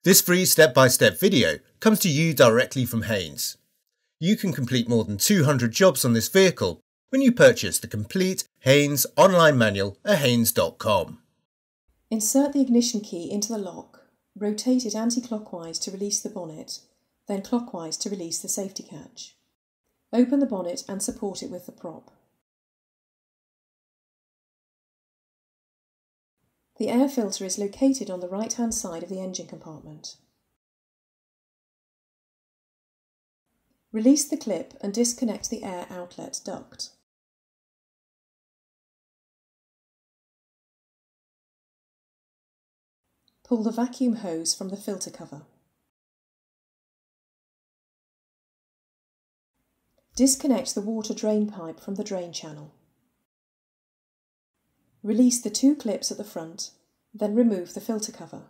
This free step-by-step video comes to you directly from Haynes. You can complete more than 200 jobs on this vehicle when you purchase the complete Haynes online manual at haynes.com. Insert the ignition key into the lock, rotate it anti-clockwise to release the bonnet, then clockwise to release the safety catch. Open the bonnet and support it with the prop. The air filter is located on the right-hand side of the engine compartment. Release the clip and disconnect the air outlet duct. Pull the vacuum hose from the filter cover. Disconnect the water drain pipe from the drain channel. Release the two clips at the front, then remove the filter cover.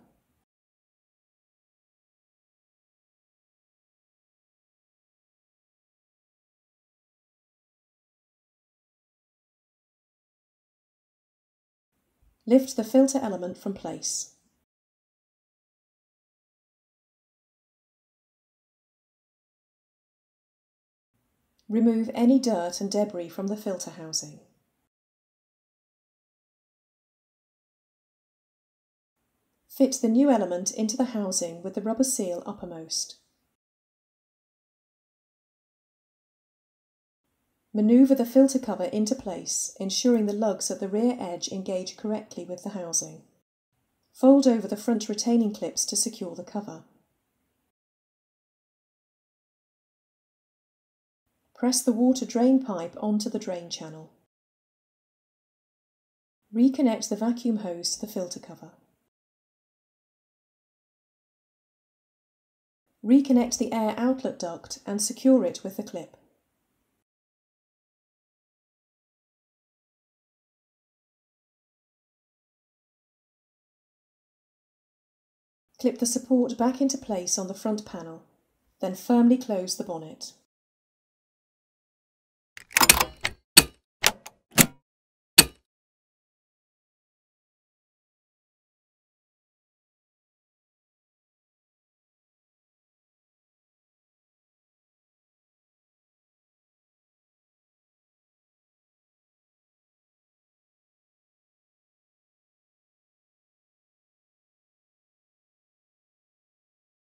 Lift the filter element from place. Remove any dirt and debris from the filter housing. Fit the new element into the housing with the rubber seal uppermost. Manoeuvre the filter cover into place, ensuring the lugs at the rear edge engage correctly with the housing. Fold over the front retaining clips to secure the cover. Press the water drain pipe onto the drain channel. Reconnect the vacuum hose to the filter cover. Reconnect the air outlet duct and secure it with the clip. Clip the support back into place on the front panel, then firmly close the bonnet.